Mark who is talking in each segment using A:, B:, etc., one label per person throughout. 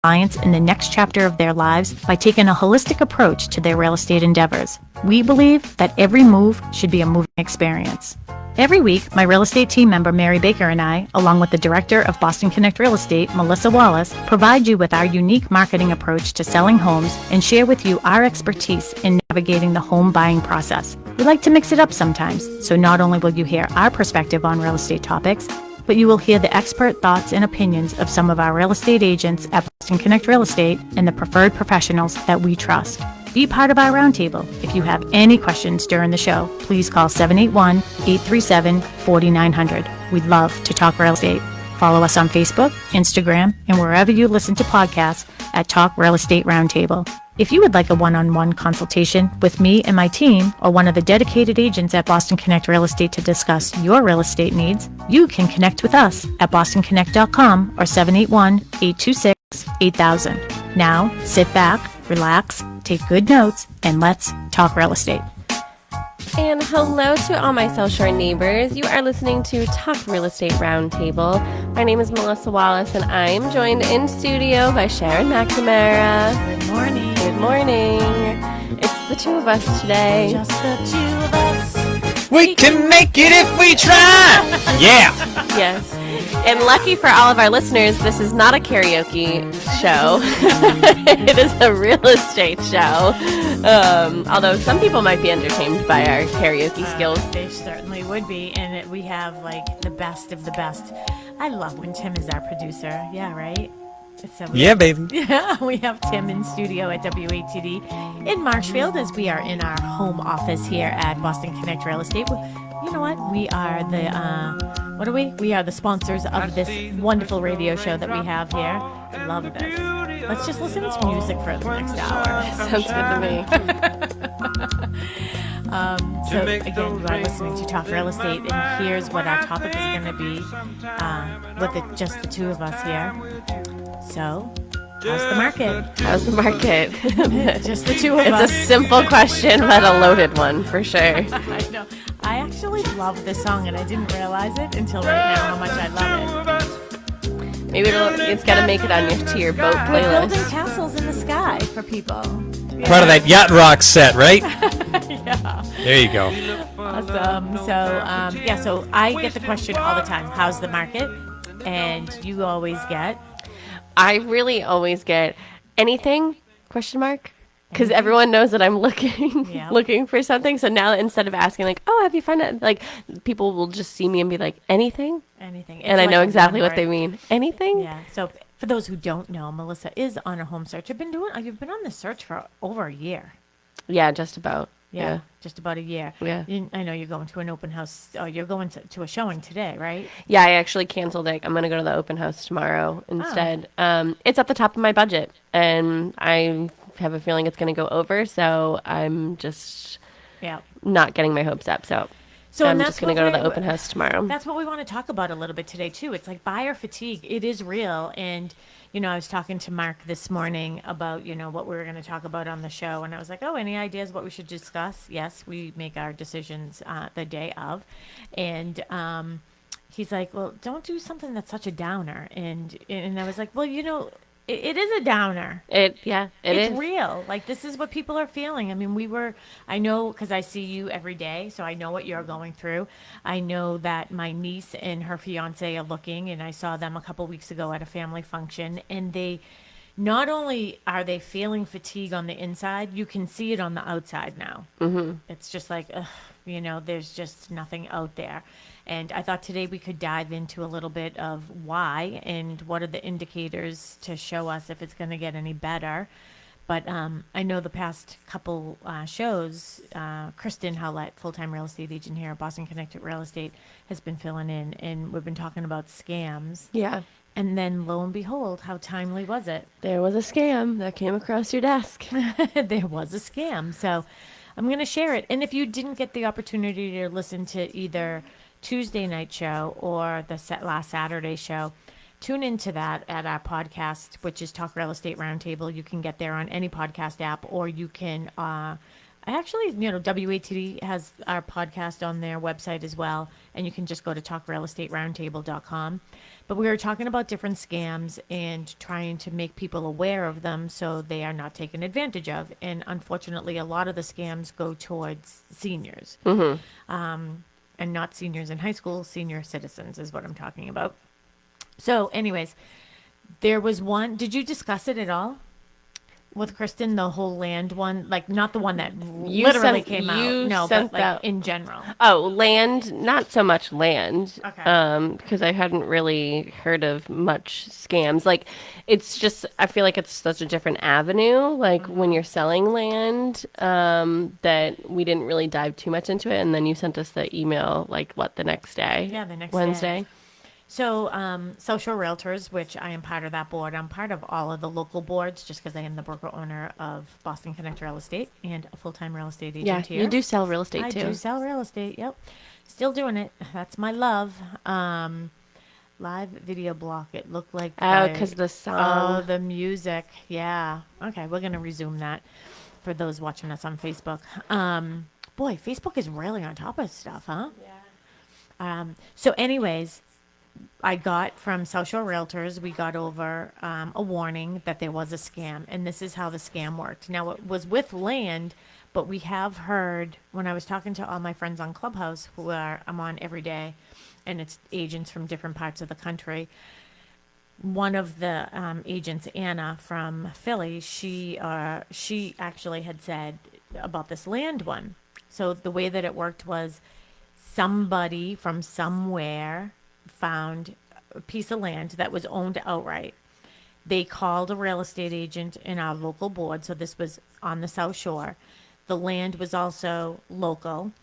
A: clients in the next chapter of their lives by taking a holistic approach to their real estate endeavors. We believe that every move should be a moving experience. Every week, my real estate team member Mary Baker and I, along with the director of Boston Connect Real Estate, Melissa Wallace, provide you with our unique marketing approach to selling homes and share with you our expertise in navigating the home buying process. We like to mix it up sometimes, so not only will you hear our perspective on real estate topics, but you will hear the expert thoughts and opinions of some of our real estate agents at Boston Connect Real Estate and the preferred professionals that we trust. Be part of our roundtable. If you have any questions during the show, please call 781-837-4900. We'd love to talk real estate. Follow us on Facebook, Instagram, and wherever you listen to podcasts at Talk Real Estate Roundtable. If you would like a one-on-one consultation with me and my team or one of the dedicated agents at Boston Connect Real Estate to discuss your real estate needs, you can connect with us at bostonconnect.com or 781-826-8000. Now, sit back, relax, take good notes, and let's talk real estate.
B: And hello to all my South Shore neighbors. You are listening to Talk Real Estate Roundtable. My name is Melissa Wallace, and I am joined in studio by Sharon McNamara.
A: Good morning.
B: Good morning. It's the two of us today.
A: Just the two of us.
C: We can make it if we try! Yeah!
B: Yes. And lucky for all of our listeners, this is not a karaoke show. It is a real estate show. Although some people might be entertained by our karaoke skills.
A: They certainly would be, and we have like the best of the best. I love when Tim is our producer. Yeah, right?
C: Yeah, baby.
A: Yeah, we have Tim in studio at WATD in Marshfield as we are in our home office here at Boston Connect Real Estate. You know what? We are the, what are we? We are the sponsors of this wonderful radio show that we have here. I love this. Let's just listen to music for the next hour.
B: Sounds good to me.
A: So again, you are listening to Talk Real Estate, and here's what our topic is going to be with just the two of us here. So, how's the market?
B: How's the market?
A: Just the two of us.
B: It's a simple question, but a loaded one for sure.
A: I know. I actually love this song, and I didn't realize it until right now how much I love it.
B: Maybe it's got to make it on to your boat
A: We're
B: playlist.
A: building castles in the sky for people. Yeah.
C: Part of that yacht rock set, right?
A: Yeah.
C: There you go.
A: Awesome. So I get the question all the time, how's the market? And you always get...
B: I really always get anything, question mark? Because everyone knows that I'm looking for something. So now instead of asking like, oh, have you found it? Like people will just see me and be like, anything?
A: Anything.
B: And I know exactly what they mean. Anything?
A: Yeah. So for those who don't know, Melissa is on a home search. You've been on the search for over a year.
B: Yeah, just about.
A: Yeah. Just about a year.
B: Yeah.
A: I know you're going to an open house. Oh, you're going to a showing today, right?
B: Yeah, I actually canceled it. I'm going to go to the open house tomorrow instead. It's at the top of my budget, and I have a feeling it's going to go over, so I'm just not getting my hopes up. So I'm just going to go to the open house tomorrow.
A: That's what we want to talk about a little bit today, too. It's like buyer fatigue. It is real. And, I was talking to Mark this morning about, what we were going to talk about on the show. And I was like, oh, any ideas what we should discuss? Yes, we make our decisions the day of. And he's like, well, don't do something that's such a downer. And I was like, well, it is a downer. It's real. Like, this is what people are feeling. I mean, I know because I see you every day, so I know what you're going through. I know that my niece and her fiance are looking, and I saw them a couple weeks ago at a family function, and they, not only are they feeling fatigue on the inside, you can see it on the outside now. Mm-hmm. It's just like, there's just nothing out there. And I thought today we could dive into a little bit of why and what are the indicators to show us if it's going to get any better. But I know the past couple shows, Kristen Howlett, full-time real estate agent here at Boston Connected Real Estate, has been filling in, and we've been talking about scams.
B: Yeah.
A: And then, lo and behold, how timely was it?
B: There was a scam that came across your desk.
A: There was a scam. So I'm going to share it. And if you didn't get the opportunity to listen to either Tuesday night show or the last Saturday show, tune into that at our podcast, which is Talk Real Estate Roundtable. You can get there on any podcast app, or you can I actually, WATD has our podcast on their website as well, and you can just go to talkrealestateroundtable.com. But we were talking about different scams and trying to make people aware of them so they are not taken advantage of. And unfortunately, a lot of the scams go towards seniors, and not seniors in high school. Senior citizens is what I'm talking about. So, anyways, there was one. Did you discuss it at all with Kristen? The whole land one, like not the one that literally came out. No, but like in general.
B: Oh, land, not so much land.
A: Okay.
B: Because I hadn't really heard of much scams. Like, it's just, I feel like it's such a different avenue. Like when you're selling land, that we didn't really dive too much into it. And then you sent us the email, like the next day?
A: Yeah, the next
B: Wednesday.
A: day. So, Social Realtors, which I am part of that board. I'm part of all of the local boards just because I am the broker owner of Boston Connect Real Estate and a full-time real estate agent here.
B: You do sell real estate
A: I
B: too.
A: I do sell real estate, yep. Still doing it. That's my love. Live video block. It looked like...
B: Oh, because the song.
A: Oh, the music. Yeah. Okay, we're going to resume that for those watching us on Facebook. Boy, Facebook is really on top of stuff, huh? Yeah. So anyways... I got from Social Realtors, we got over a warning that there was a scam, and this is how the scam worked. Now, it was with land, but we have heard, when I was talking to all my friends on Clubhouse, who I'm on every day, and it's agents from different parts of the country, one of the agents, Anna from Philly, she actually had said about this land one. So the way that it worked was somebody from somewhere found a piece of land that was owned outright. They called a real estate agent in our local board, so this was on the South Shore. The land was also local,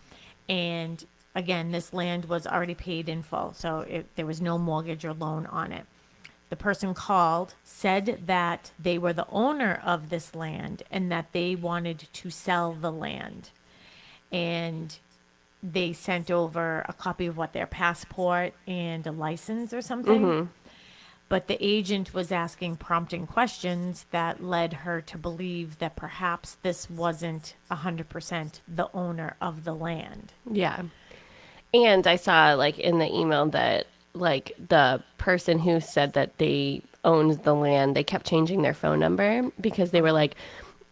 A: and again, this land was already paid in full, so there was no mortgage or loan on it. The person called, said that they were the owner of this land and that they wanted to sell the land. And they sent over a copy of their passport and a license or something. Mm-hmm. But the agent was asking prompting questions that led her to believe that perhaps this wasn't 100% the owner of the land.
B: Yeah. And I saw in the email that the person who said that they owned the land, they kept changing their phone number because they were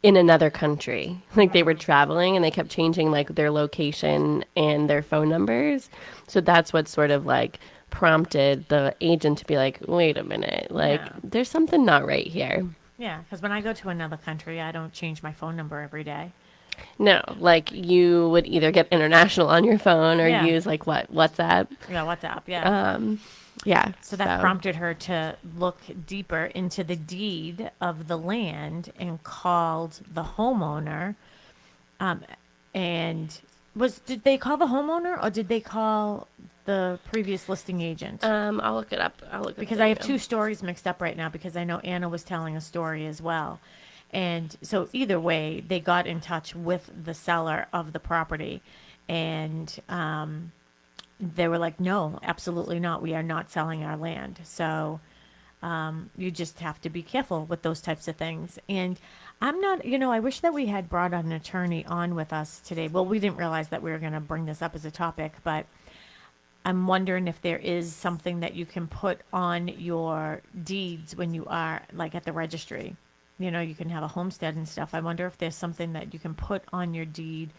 B: in another country. They were traveling and they kept changing their location and their phone numbers. So that's what sort of prompted the agent to be wait a minute, there's something not right here.
A: Yeah, because when I go to another country, I don't change my phone number every day.
B: No, you would either get international on your phone or use WhatsApp?
A: Yeah, WhatsApp, yeah.
B: Yeah.
A: So that prompted her to look deeper into the deed of the land and called the homeowner. And did they call the homeowner or did they call the previous listing agent?
B: I'll look it up.
A: Because I have two stories mixed up right now because I know Anna was telling a story as well. And so either way, they got in touch with the seller of the property and they were like, no, absolutely not. We are not selling our land. So you just have to be careful with those types of things. And I'm not, I wish that we had brought an attorney on with us today. Well, we didn't realize that we were going to bring this up as a topic, but I'm wondering if there is something that you can put on your deeds when you are at the registry. You can have a homestead and stuff. I wonder if there's something that you can put on your deed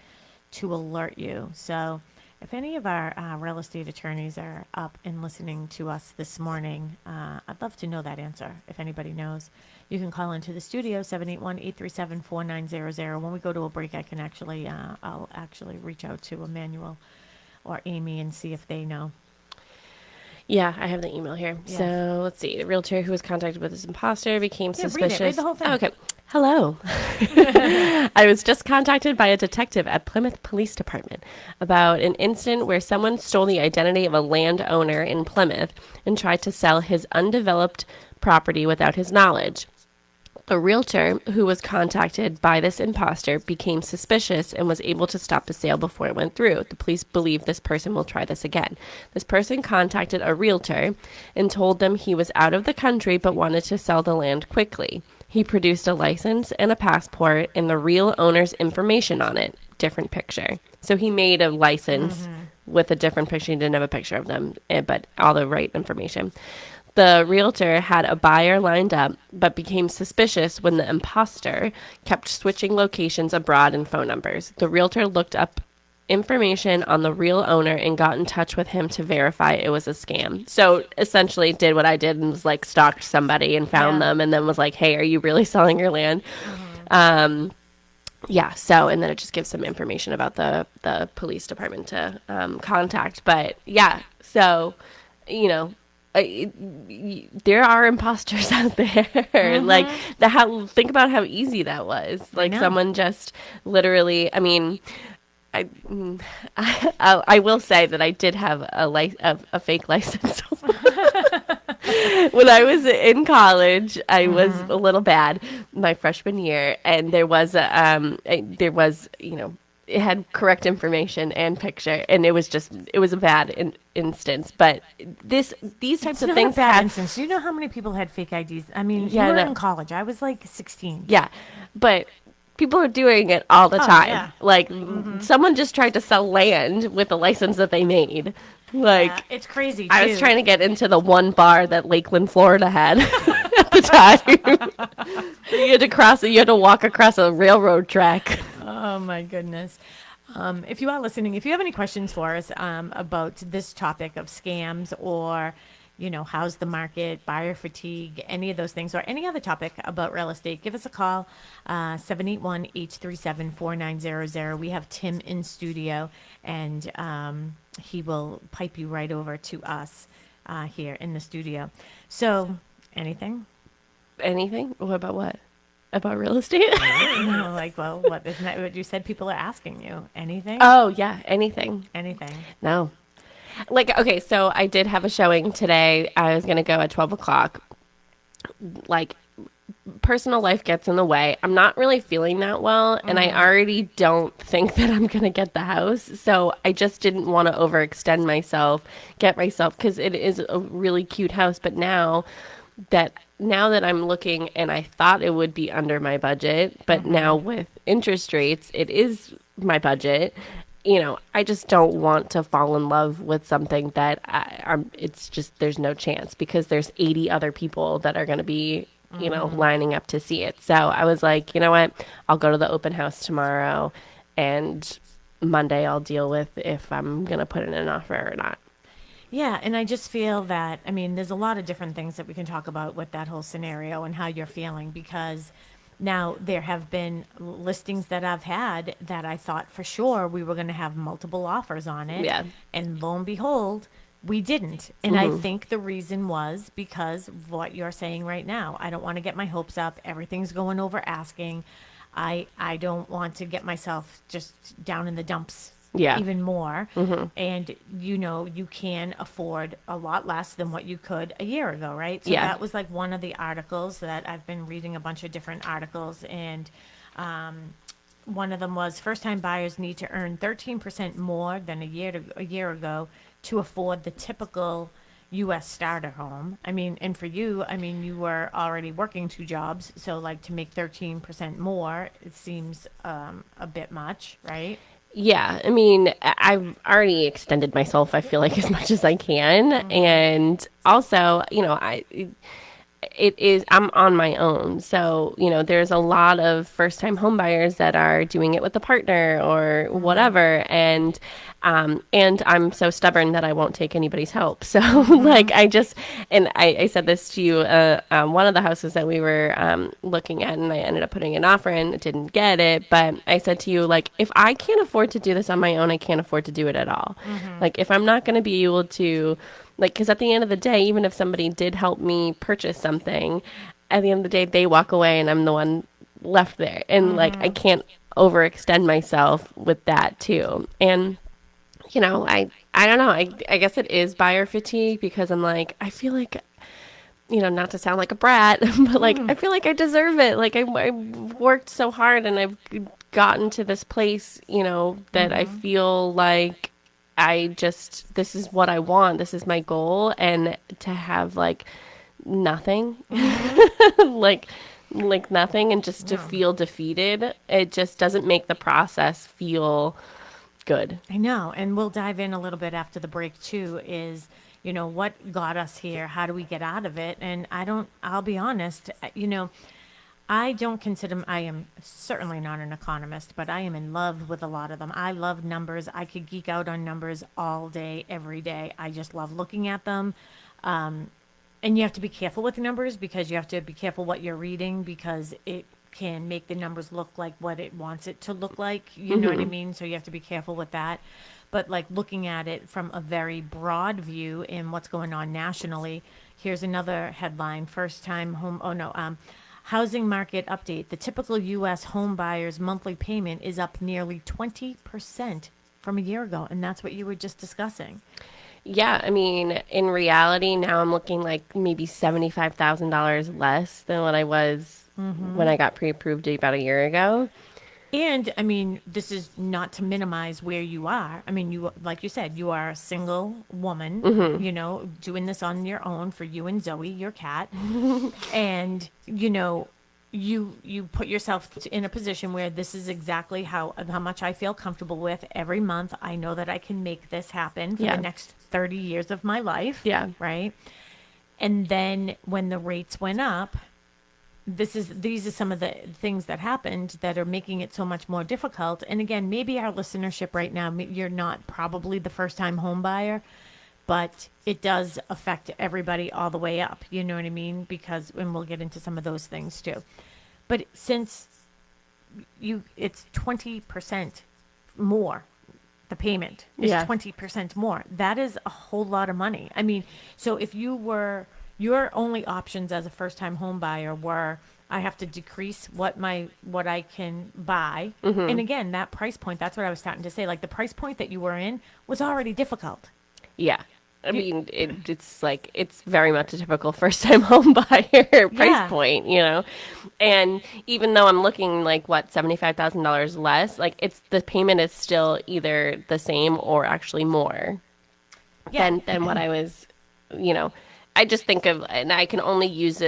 A: to alert you. So if any of our real estate attorneys are up and listening to us this morning, I'd love to know that answer. If anybody knows, you can call into the studio, 781-837-4900. When we go to a break, I can I'll actually reach out to Emmanuel or Amy and see if they know.
B: Yeah, I have the email here. Yes. So let's see. The realtor who was contacted with this imposter became suspicious.
A: Read the whole thing.
B: Oh, okay. Hello. I was just contacted by a detective at Plymouth Police Department about an incident where someone stole the identity of a landowner in Plymouth and tried to sell his undeveloped property without his knowledge. The realtor who was contacted by this imposter became suspicious and was able to stop the sale before it went through. The police believe this person will try this again. This person contacted a realtor and told them he was out of the country but wanted to sell the land quickly. He produced a license and a passport and the real owner's information on it. different picture. So he made a license with a different picture. He didn't have a picture of them, but all the right information. The realtor had a buyer lined up, but became suspicious when the imposter kept switching locations abroad and phone numbers. The realtor looked up information on the real owner and got in touch with him to verify it was a scam. So essentially did what I did and was like stalked somebody and found them and then was like, hey, are you really selling your land? So, and then it just gives some information about the police department to contact. But yeah, so, you know, there are imposters out there. Like think about how easy that was. Like someone just literally, I mean, I will say that I did have a fake license. When I was in college, I was a little bad my freshman year, and there was it had correct information and picture, and it was a bad instance. But these types of things
A: bad instance. Do you know how many people had fake IDs? I mean, you were in college. I was like 16.
B: Yeah, but people are doing it all the time. Yeah. Like someone just tried to sell land with a license that they made. Like
A: it's crazy.
B: I was trying to get into the one bar that Lakeland, Florida had at the time. You had to walk across a railroad track.
A: Oh my goodness. If you are listening, if you have any questions for us about this topic of scams or, you know, how's the market, buyer fatigue, any of those things, or any other topic about real estate, give us a call, 781-837-4900. We have Tim in studio, and he will pipe you right over to us here in the studio. So, anything?
B: Anything? What about what? About real estate?
A: No, like, well, what? Isn't that what you said people are asking you? Anything?
B: Oh, yeah, anything.
A: Anything.
B: No. Like, okay, so I did have a showing today. I was going to go at 12 o'clock. Like, personal life gets in the way. I'm not really feeling that well, and I already don't think that I'm going to get the house. So I just didn't want to overextend myself, because it is a really cute house. But now that I'm looking, and I thought it would be under my budget, but now with interest rates, it is my budget. You know, I just don't want to fall in love with something that it's just, there's no chance, because there's 80 other people that are going to be, you know, lining up to see it. So I was like, you know what, I'll go to the open house tomorrow, and Monday I'll deal with if I'm going to put in an offer or not.
A: Yeah, and I just feel that, I mean, there's a lot of different things that we can talk about with that whole scenario and how you're feeling, because now there have been listings that I've had that I thought for sure we were going to have multiple offers on it.
B: Yeah.
A: And lo and behold, we didn't. And I think the reason was because of what you're saying right now. I don't want to get my hopes up. Everything's going over asking. I don't want to get myself just down in the dumps even more. And, you know, you can afford a lot less than what you could a year ago, right? So that was like one of the articles that I've been reading, a bunch of different articles. And one of them was first-time buyers need to earn 13% more than a year ago to afford the typical U.S. starter home. I mean, and for you, I mean, you were already working 2 jobs. So like to make 13% more, it seems a bit much, right?
B: Yeah, I mean, I've already extended myself, I feel like, as much as I can. And also, you know, I'm on my own. So, you know, there's a lot of first-time home buyers that are doing it with a partner or whatever. And I'm so stubborn that I won't take anybody's help. So like I said this to you, one of the houses that we were looking at, and I ended up putting an offer in, didn't get it. But I said to you, like, if I can't afford to do this on my own, I can't afford to do it at all. Like, if I'm not going to be able to, like, because at the end of the day, even if somebody did help me purchase something, at the end of the day, they walk away and I'm the one left there. And like, I can't overextend myself with that too. And you know, I don't know. I guess it is buyer fatigue, because I'm like, I feel like, you know, not to sound like a brat, but like, I feel like I deserve it. Like I worked so hard and I've gotten to this place, you know, that I feel like this is what I want. This is my goal. And to have like nothing, like like nothing, and just to feel defeated, it just doesn't make the process feel good.
A: I know. And we'll dive in a little bit after the break too, is, what got us here? How do we get out of it? And I'll be honest, I don't consider, I am certainly not an economist, but I am in love with a lot of them. I love numbers. I could geek out on numbers all day, every day. I just love looking at them. And you have to be careful with numbers, because you have to be careful what you're reading, because it can make the numbers look like what it wants it to look like. You know what I mean? So you have to be careful with that. But like looking at it from a very broad view in what's going on nationally, here's another headline: housing market update. The typical U.S. home buyer's monthly payment is up nearly 20% from a year ago. And that's what you were just discussing.
B: Yeah, I mean, in reality, now I'm looking like maybe $75,000 less than what I was when I got pre-approved about a year ago.
A: And I mean, this is not to minimize where you are. I mean, like you said, you are a single woman, doing this on your own for you and Zoe, your cat. And, you put yourself in a position where this is exactly how much I feel comfortable with every month. I know that I can make this happen for the next 30 years of my life.
B: Yeah.
A: Right. And then when the rates went up, these are some of the things that happened that are making it so much more difficult. And again, maybe our listenership right now, you're not probably the first time home buyer, but it does affect everybody all the way up. You know what I mean? And we'll get into some of those things too. But since it's 20% more, the payment is 20% more. That is a whole lot of money. I mean, so if your only options as a first-time home buyer were, I have to decrease what I can buy. And again, that price point, that's what I was starting to say. Like the price point that you were in was already difficult.
B: Yeah. I mean, it's very much a typical first-time home buyer price point, And even though I'm looking like $75,000 less, like the payment is still either the same or actually more than what I was, I just think of, and I can only use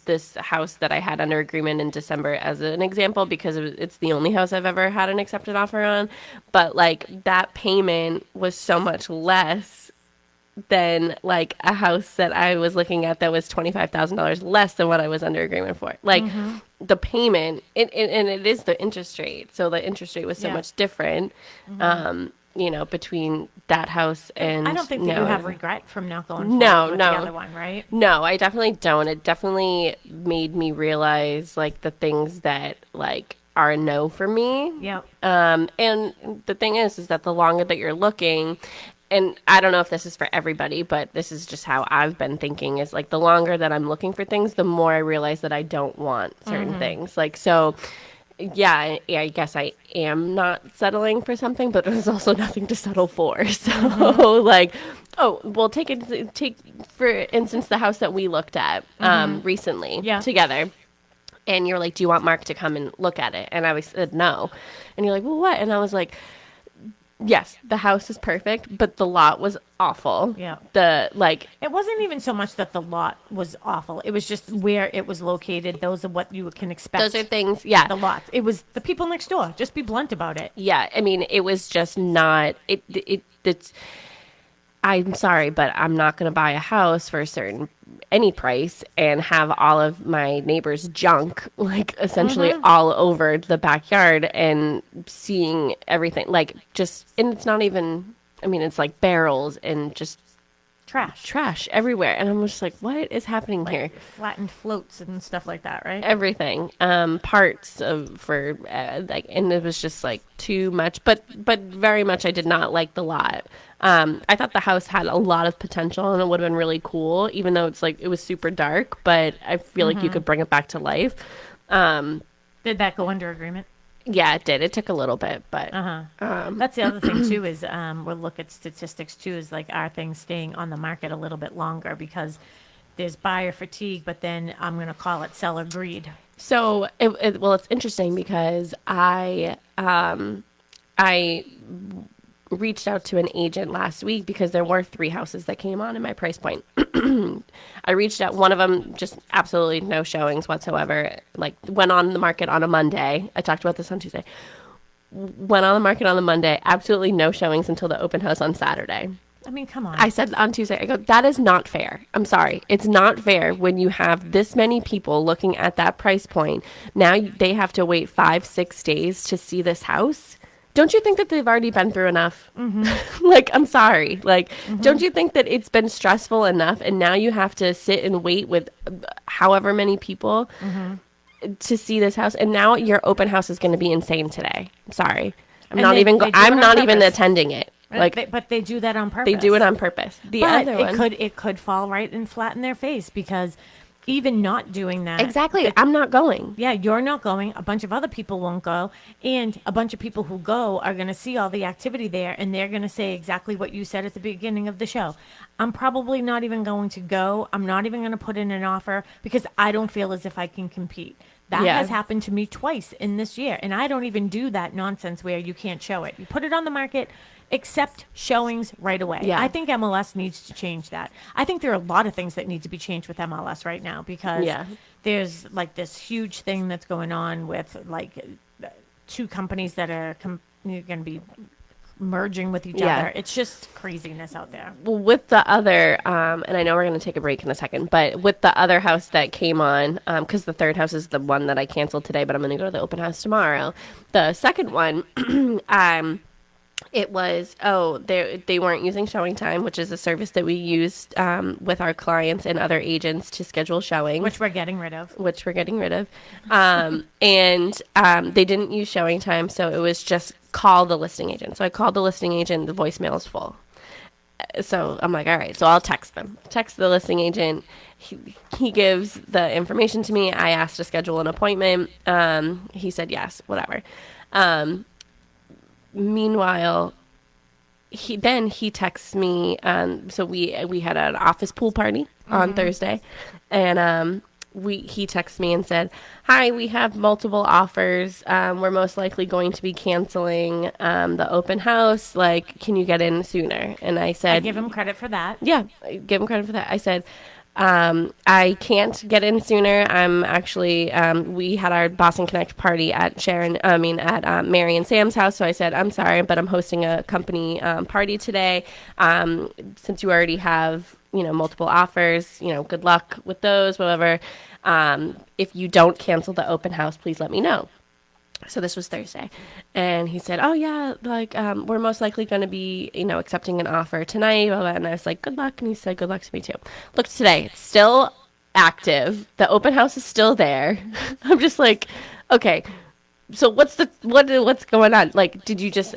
B: this house that I had under agreement in December as an example, because it's the only house I've ever had an accepted offer on. But like that payment was so much less than like a house that I was looking at that was $25,000 less than what I was under agreement for. Like the payment, and it is the interest rate. So the interest rate was so much different, between that house and.
A: I don't think that you have regret from not going forward with the other one, right?
B: No, I definitely don't. It definitely made me realize like the things that like are a no for me.
A: Yeah.
B: And the thing is that the longer that you're looking, and I don't know if this is for everybody, but this is just how I've been thinking, is like the longer that I'm looking for things, the more I realize that I don't want certain things. Like, so yeah, I guess I am not settling for something, but there's also nothing to settle for. So like, take for instance, the house that we looked at recently together. And you're like, do you want Mark to come and look at it? And I said no. And you're like, well, what? And I was like, yes, the house is perfect, but the lot was awful.
A: Yeah.
B: It
A: wasn't even so much that the lot was awful. It was just where it was located. Those are what you can expect.
B: Those are things, yeah.
A: The lots. It was the people next door. Just be blunt about it.
B: Yeah. I mean, it was just not, it's, I'm sorry, but I'm not going to buy a house for any price and have all of my neighbors' junk, like essentially all over the backyard, and seeing everything and it's not even, I mean, it's like barrels and just trash everywhere. And I'm just like, what is happening here?
A: Flattened floats and stuff like that, right?
B: Everything, parts for and it was just like too much, but very much I did not like the lot. I thought the house had a lot of potential and it would have been really cool, even though it's like, it was super dark, but I feel like you could bring it back to life.
A: Did that go under agreement?
B: Yeah, it did. It took a little bit, but
A: that's the other thing too, is we'll look at statistics too, is like, are things staying on the market a little bit longer, because there's buyer fatigue, but then I'm going to call it seller greed.
B: So it's interesting because I reached out to an agent last week because there were 3 houses that came on in my price point. I reached out. One of them, just absolutely no showings whatsoever. Like, went on the market on a Monday. I talked about this on Tuesday. Went on the market on the Monday. Absolutely no showings until the open house on Saturday.
A: I mean, come on.
B: I said on Tuesday, I go, that is not fair. I'm sorry. It's not fair when you have this many people looking at that price point. Now they have to wait 5-6 days to see this house. Don't you think that they've already been through enough? Mm-hmm. Like, I'm sorry. Like, don't you think that it's been stressful enough and now you have to sit and wait with however many people to see this house? And now your open house is going to be insane today. I'm sorry. I'm not even attending it. Like,
A: but they do that on purpose.
B: They do it on purpose. The other one,
A: it could fall right and flat in their face because even not doing that.
B: Exactly. I'm not going.
A: Yeah, you're not going. A bunch of other people won't go. And a bunch of people who go are going to see all the activity there. And they're going to say exactly what you said at the beginning of the show. I'm probably not even going to go. I'm not even going to put in an offer because I don't feel as if I can compete. That has happened to me twice in this year. And I don't even do that nonsense where you can't show it. You put it on the market, accept showings right away.
B: Yeah.
A: I think MLS needs to change that. I think there are a lot of things that need to be changed with MLS right now because there's like this huge thing that's going on with like 2 companies that are going to be merging with each other. It's just craziness out there.
B: Well, with the other, and I know we're going to take a break in a second, but with the other house that came on, because the third house is the one that I canceled today, but I'm going to go to the open house tomorrow. The second one, it was, they weren't using showing time, which is a service that we used with our clients and other agents to schedule showings.
A: Which we're getting rid of.
B: And they didn't use showing time, so it was just call the listing agent. So I called the listing agent. The voicemail is full. So I'm like, all right, so I'll text them. Text the listing agent. He gives the information to me. I asked to schedule an appointment. He said yes, whatever. Meanwhile, he texts me. So we had an office pool party on Thursday, and he texted me and said, "Hi, we have multiple offers. We're most likely going to be canceling the open house. Like, can you get in sooner?" And I said,
A: I give him credit for that.
B: Yeah, I give him credit for that. I said, I can't get in sooner. I'm actually, we had our Boston Connect party at Mary and Sam's house. So I said, I'm sorry, but I'm hosting a company party today. Since you already have, multiple offers, good luck with those, whatever. If you don't cancel the open house, please let me know. So this was Thursday. And he said, oh, yeah, like, we're most likely going to be, accepting an offer tonight. Blah, blah. And I was like, good luck. And he said, good luck to me, too. Look, today, it's still active. The open house is still there. I'm just like, okay, so what's going on? Like,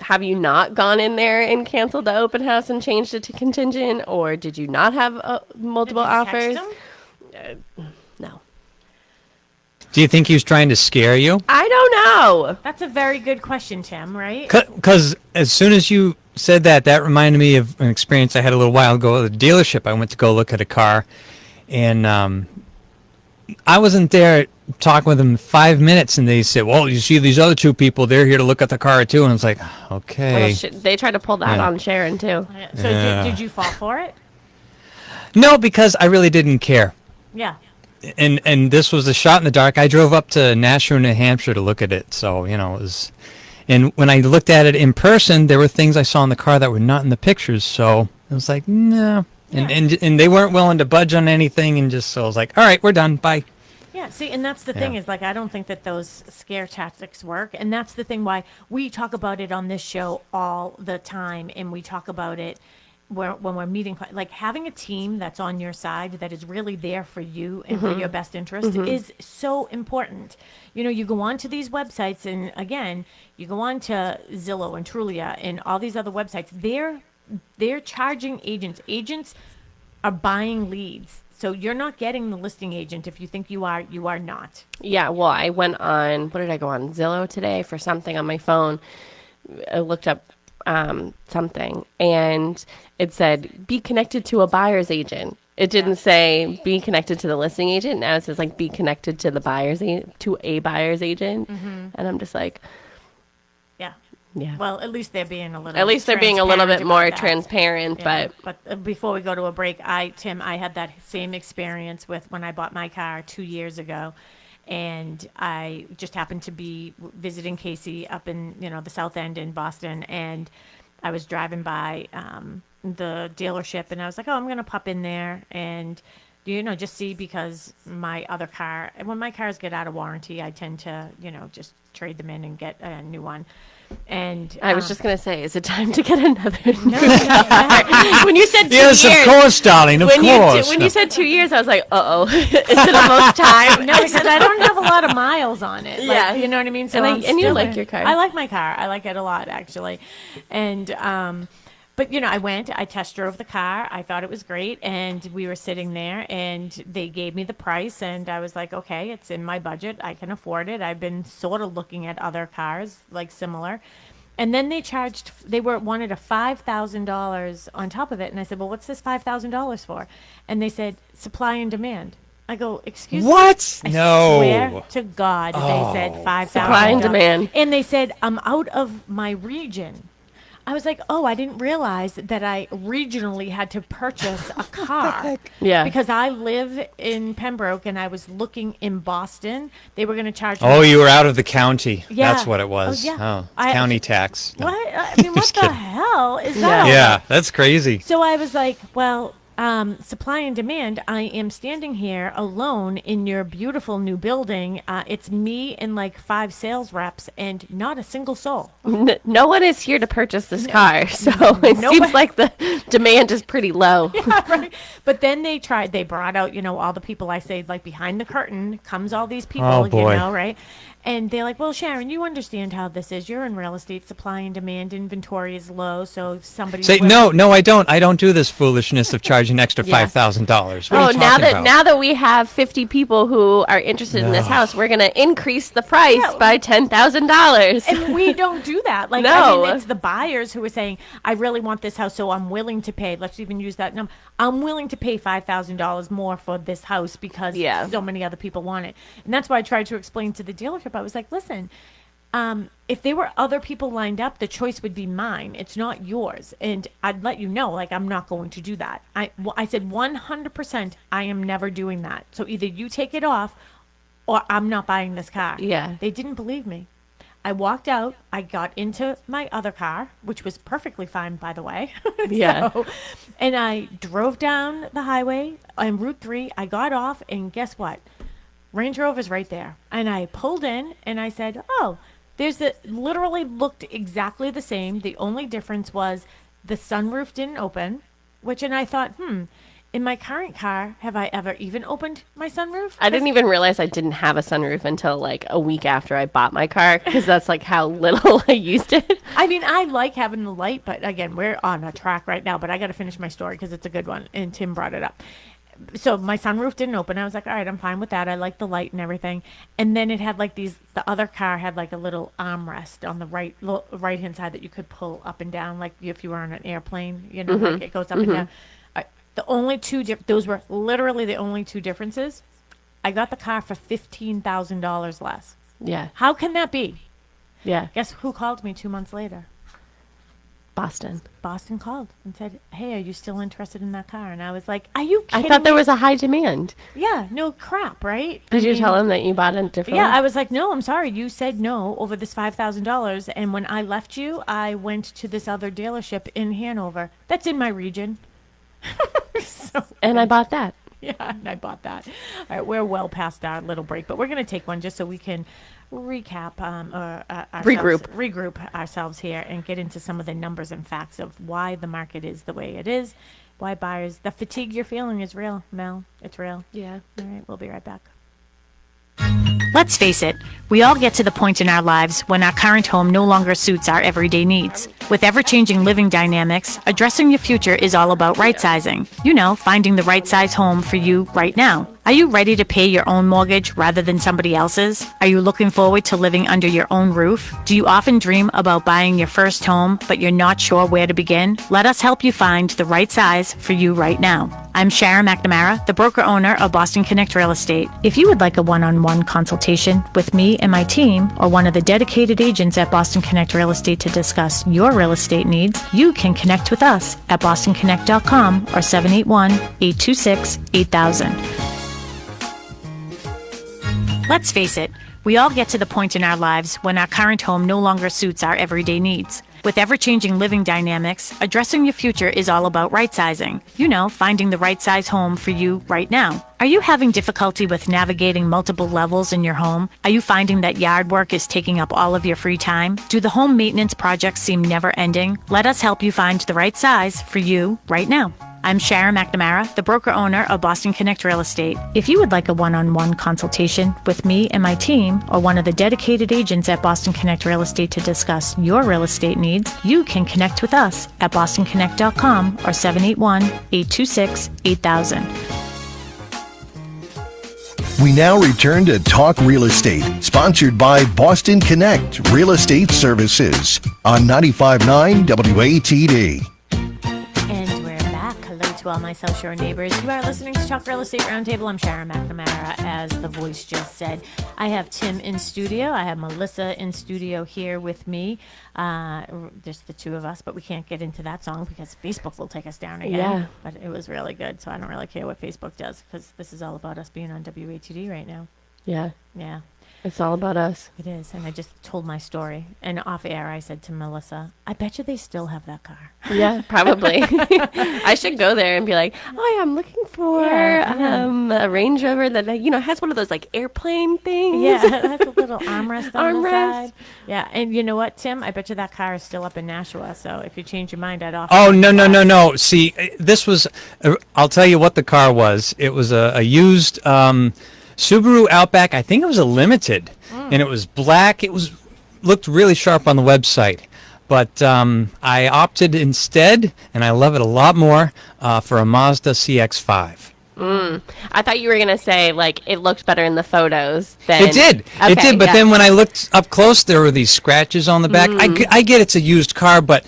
B: have you not gone in there and canceled the open house and changed it to contingent? Or did you not have multiple offers? No.
C: Do you think he was trying to scare you?
B: I don't know.
A: That's a very good question, Tim, right?
C: Because as soon as you said that reminded me of an experience I had a little while ago at the dealership. I went to go look at a car, and I wasn't there talking with them 5 minutes, and they said, well, you see these other 2 people, they're here to look at the car too. And I was like, okay.
B: Well, they tried to pull that on Sharon too.
A: So did you fall for it?
C: No, because I really didn't care.
A: Yeah.
C: And this was a shot in the dark. I drove up to Nashua, New Hampshire to look at it. So, it was... And when I looked at it in person, there were things I saw in the car that were not in the pictures. So I was like, no. Yeah. And they weren't willing to budge on anything. And so I was like, all right, we're done. Bye.
A: Yeah, see, and that's the thing is, like, I don't think that those scare tactics work. And that's the thing why we talk about it on this show all the time. And we talk about it when we're meeting, like having a team that's on your side that is really there for you and for your best interest is so important. You go on to these websites, and again, you go on to Zillow and Trulia and all these other websites. They're charging agents. Agents are buying leads. So you're not getting the listing agent. If you think you are not.
B: Yeah, well, I went on, what did I go on? Zillow today for something on my phone. I looked up something, and it said be connected to a buyer's agent. It didn't say be connected to the listing agent. Now it says like be connected to the buyer's to a buyer's agent. And I'm just like,
A: yeah,
B: Yeah.
A: Well, at least they're being a little.
B: At least they're being a little bit more
A: about that.
B: transparent,
A: Yeah,
B: but
A: before we go to a break, Tim, I had that same experience with when I bought my car 2 years ago, and I just happened to be visiting Casey up in the South End in Boston, and I was driving by the dealership, and I was like, oh, I'm gonna pop in there and just see, because my other car, when my cars get out of warranty, I tend to just trade them in and get a new one. And
B: I was just going to say, is it time to get another?
A: No.
B: When you said 2 years.
C: Yes, of course, darling, of course.
B: When you said 2 years, I was like, uh-oh, is it almost time?
A: No, because I don't have a lot of miles on it.
B: Yeah.
A: You know what I mean? So
B: and you like your car.
A: I like my car. I like it a lot, actually. And, but, I test drove the car. I thought it was great. And we were sitting there, and they gave me the price. And I was like, okay, it's in my budget. I can afford it. I've been sort of looking at other cars, like similar. And then they wanted a $5,000 on top of it. And I said, well, what's this $5,000 for? And they said, supply and demand. I go, excuse me?
C: What?
A: I
C: No.
A: swear to God, they said $5,000.
B: Supply and demand.
A: And they said, I'm out of my region. I was like, oh, I didn't realize that I regionally had to purchase a car.
B: Yeah.
A: Because I live in Pembroke and I was looking in Boston. They were going to charge me.
C: Oh, you were out of the county.
A: Yeah.
C: That's what it was.
A: Oh, yeah.
C: County tax. No.
A: What? I mean, what
C: Just
A: the
C: kidding.
A: hell is that? all
C: Yeah,
A: about?
C: that's crazy.
A: So I was like, well, supply and demand. I am standing here alone in your beautiful new building. It's me and like 5 sales reps and not a single soul.
B: No one is here to purchase this car, so it seems like the demand is pretty low.
A: Yeah, right. But then they brought out, all the people I say, like behind the curtain comes all these people,
C: Oh, boy.
A: right? And they're like, well, Sharon, you understand how this is. You're in real estate, supply and demand, inventory is low, so if somebody
C: Say no, I don't. I don't do this foolishness of charging extra
B: Yeah.
C: $5,000.
B: Oh, now that we have 50 people who are interested in this house, we're going to increase the price by $10,000.
A: And we don't do that. Like,
B: No.
A: I mean, it's the buyers who are saying, I really want this house, so I'm willing to pay. Let's even use that number. I'm willing to pay $5,000 more for this house because so many other people want it. And that's why I tried to explain to the dealership. I was like, listen, if there were other people lined up, the choice would be mine. It's not yours. And I'd let you know, like, I'm not going to do that. I said 100%, I am never doing that. So either you take it off or I'm not buying this car.
B: Yeah.
A: They didn't believe me. I walked out. I got into my other car, which was perfectly fine, by the way.
B: Yeah.
A: And I drove down the highway on Route 3. I got off, and guess what? Range Rover's right there. And I pulled in, and I said, oh, literally looked exactly the same. The only difference was the sunroof didn't open, and I thought, in my current car, have I ever even opened my sunroof?
B: I didn't even realize I didn't have a sunroof until like a week after I bought my car, because that's like how little I used it.
A: I mean, I like having the light, but again, we're on a track right now, but I got to finish my story because it's a good one, and Tim brought it up. So my sunroof didn't open. I was like, all right, I'm fine with that. I like the light and everything. And then it had like the other car had like a little armrest on the right-hand side that you could pull up and down, like if you were on an airplane, like it goes up and down. The only those were literally the only 2 differences. I got the car for $15,000 less.
B: Yeah.
A: How can that be?
B: Yeah.
A: Guess who called me 2 months later?
B: Boston.
A: Boston called and said, hey, are you still interested in that car? And I was like, are you kidding
B: I thought there
A: me?
B: was a high demand.
A: Yeah, no crap, right?
B: Did you tell him that you bought a different
A: Yeah,
B: one?
A: I was like, no, I'm sorry. You said no over this $5,000. And when I left you, I went to this other dealership in Hanover. That's in my region.
B: And I bought that.
A: Yeah, and I bought that. All right, we're well past our little break, but we're going to take one just so we can recap, regroup ourselves here and get into some of the numbers and facts of why the market is the way it is, why buyers, the fatigue you're feeling is real, Mel. It's real.
B: Yeah.
A: All right, we'll be right back.
D: Let's face it, we all get to the point in our lives when our current home no longer suits our everyday needs. With ever-changing living dynamics, addressing your future is all about right-sizing. Finding the right size home for you right now. Are you ready to pay your own mortgage rather than somebody else's? Are you looking forward to living under your own roof? Do you often dream about buying your first home, but you're not sure where to begin? Let us help you find the right size for you right now. I'm Sharon McNamara, the broker owner of Boston Connect Real Estate. If you would like a one-on-one consultation with me and my team, or one of the dedicated agents at Boston Connect Real Estate to discuss your real estate needs, you can connect with us at bostonconnect.com or 781-826-8000. Let's face it, we all get to the point in our lives when our current home no longer suits our everyday needs. With ever-changing living dynamics, addressing your future is all about right-sizing. You know, finding the right size home for you right now. Are you having difficulty with navigating multiple levels in your home? Are you finding that yard work is taking up all of your free time? Do the home maintenance projects seem never-ending? Let us help you find the right size for you right now. I'm Sharon McNamara, the broker owner of Boston Connect Real Estate. If you would like a one-on-one consultation with me and my team, or one of the dedicated agents at Boston Connect Real Estate to discuss your real estate needs, you can connect with us at bostonconnect.com or 781-826-8000.
E: We now return to Talk Real Estate, sponsored by Boston Connect Real Estate Services on 95.9 WATD.
A: And we're back. Hello to all my South Shore neighbors. You are listening to Talk Real Estate Roundtable. I'm Sharon McNamara, as the voice just said. I have Tim in studio. I have Melissa in studio here with me. Just the two of us, but we can't get into that song because Facebook will take us down again.
B: Yeah.
A: But it was really good, so I don't really care what Facebook does because this is all about us being on WATD right now.
B: Yeah.
A: Yeah.
B: It's all about us.
A: It is, and I just told my story. And off air, I said to Melissa, I bet you they still have that car.
B: Yeah, probably. I should go there and be like, oh, yeah, I'm looking for a Range Rover that, has one of those, like, airplane things.
A: Yeah, that's a little armrest on the
B: Armrest.
A: side. Yeah, and you know what, Tim? I bet you that car is still up in Nashua, so if you change your mind, I'd offer
C: Oh,
A: you
C: no, no,
A: that.
C: no, no. See, this was, I'll tell you what the car was. It was a used Subaru Outback. I think it was a limited, and it was black. It looked really sharp on the website. But I opted instead, and I love it a lot more, for a Mazda CX-5.
B: I thought you were going to say, like, it looked better in the photos than...
C: It did.
B: Okay,
C: It did. But
B: yeah.
C: then when I looked up close, there were these scratches on the back. I get it's a used car, but...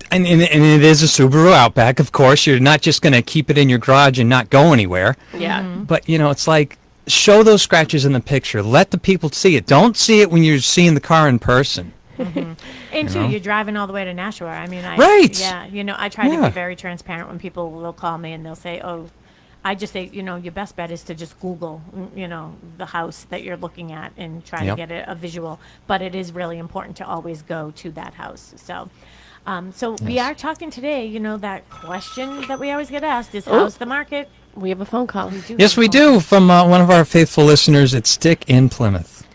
C: And it is a Subaru Outback, of course. You're not just going to keep it in your garage and not go anywhere.
B: Yeah.
C: But, it's like, show those scratches in the picture. Let the people see it. Don't see it when you're seeing the car in person.
A: And too, you're driving all the way to Nashua. I mean,
C: Right.
A: Yeah, I try to
C: Yeah.
A: be very transparent when people will call me and they'll say, oh, I just say, your best bet is to just Google, the house that you're looking at and try to
C: Yep.
A: get a visual. But it is really important to always go to that house. So we are talking today, that question that we always get asked is, how's the market?
B: We have a phone call.
C: Yes, we do. From one of our faithful listeners, it's Dick in Plymouth.